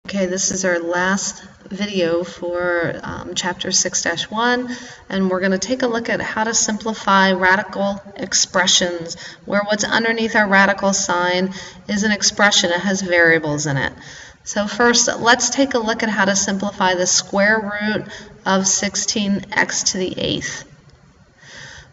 Okay, this is our last video for chapter 6-1, and we're going to take a look at how to simplify radical expressions, where what's underneath our radical sign is an expression. It has variables in it. So first, let's take a look at how to simplify the square root of 16x to the 8th.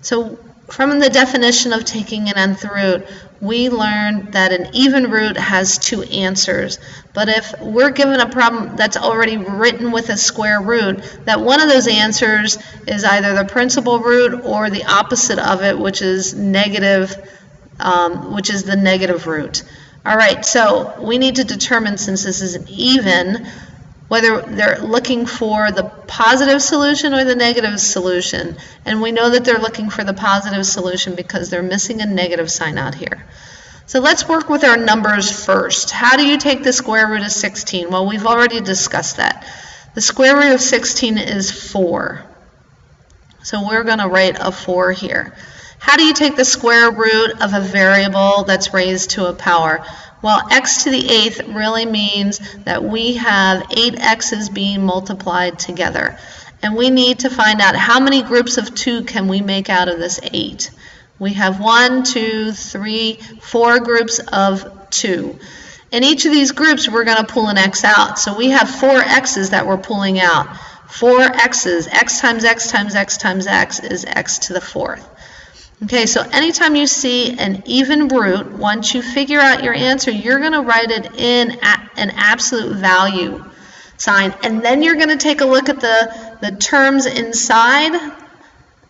So from the definition of taking an nth root, we learned that an even root has two answers. But if we're given a problem that's already written with a square root, that one of those answers is either the principal root or the opposite of it, which is negative, which is the negative root. All right, so we need to determine, since this is an even, whether they're looking for the positive solution or the negative solution. And we know that they're looking for the positive solution because they're missing a negative sign out here. So let's work with our numbers first. How do you take the square root of 16? Well, we've already discussed that. The square root of 16 is 4. So we're going to write a 4 here. How do you take the square root of a variable that's raised to a power? Well, x to the 8th really means that we have 8 x's being multiplied together. And we need to find out how many groups of 2 can we make out of this 8. We have 1, 2, 3, 4 groups of 2. In each of these groups, we're going to pull an x out. So we have 4 x's that we're pulling out. 4 x's, x times x times x times x is x to the 4th. Okay, so anytime you see an even root, once you figure out your answer, you're going to write it in an absolute value sign. And then you're going to take a look at the terms inside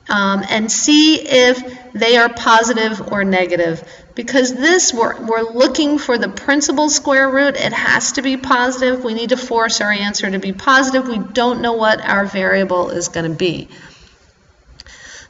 and see if they are positive or negative. Because this, we're looking for the principal square root. It has to be positive. We need to force our answer to be positive. We don't know what our variable is going to be.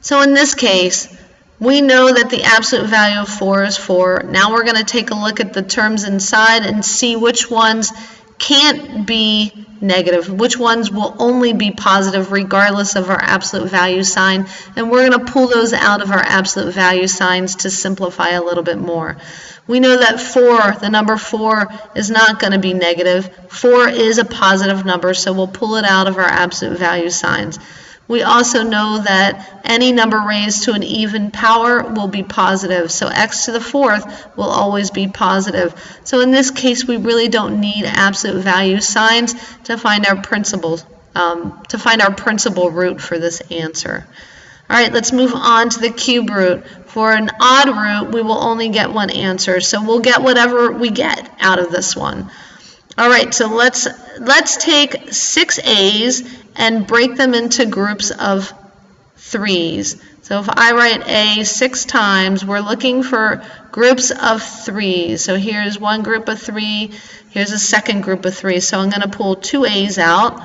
So in this case, we know that the absolute value of 4 is 4. Now we're going to take a look at the terms inside and see which ones can't be negative, which ones will only be positive regardless of our absolute value sign. And we're going to pull those out of our absolute value signs to simplify a little bit more. We know that 4, the number 4, is not going to be negative. 4 is a positive number, so we'll pull it out of our absolute value signs. We also know that any number raised to an even power will be positive. So x to the 4th will always be positive. So in this case, we really don't need absolute value signs to find our principal root for this answer. All right, let's move on to the cube root. For an odd root, we will only get one answer. So we'll get whatever we get out of this one. All right, so let's take 6 A's and break them into groups of 3's. So if I write A 6 times, we're looking for groups of 3's. So here's one group of 3, here's a second group of 3. So I'm going to pull 2 A's out.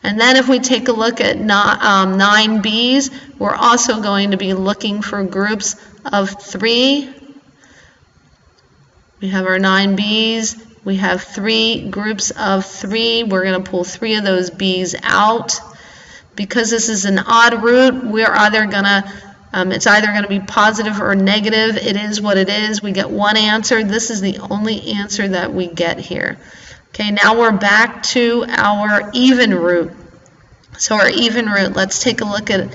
And then if we take a look at 9 B's, we're also going to be looking for groups of 3. We have our 9 B's. We have 3 groups of 3. We're going to pull 3 of those B's out. Because this is an odd root, we're either going to, it's either going to be positive or negative. It is what it is. We get one answer. This is the only answer that we get here. Okay, now we're back to our even root. So our even root, let's take a look at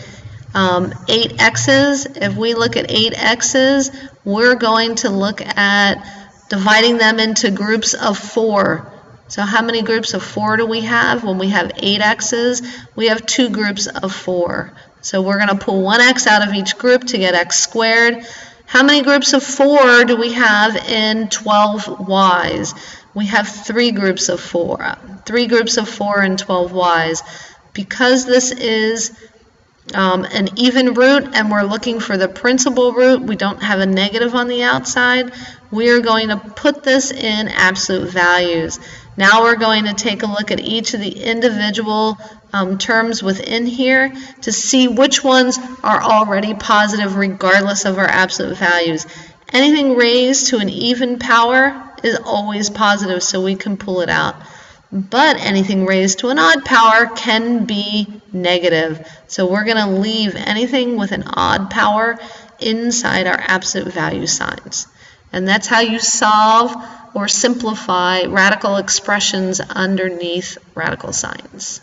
8 x's. If we look at 8 x's, we're going to look at dividing them into groups of 4. So how many groups of 4 do we have? When we have 8 x's, we have 2 groups of 4. So we're going to pull one x out of each group to get x squared. How many groups of 4 do we have in 12 y's? We have 3 groups of 4. 3 groups of 4 in 12 y's. Because this is an even root and we're looking for the principal root, we don't have a negative on the outside, we're going to put this in absolute values. Now we're going to take a look at each of the individual terms within here to see which ones are already positive regardless of our absolute values. Anything raised to an even power is always positive, so we can pull it out. But anything raised to an odd power can be negative. So we're going to leave anything with an odd power inside our absolute value signs. And that's how you solve or simplify radical expressions underneath radical signs.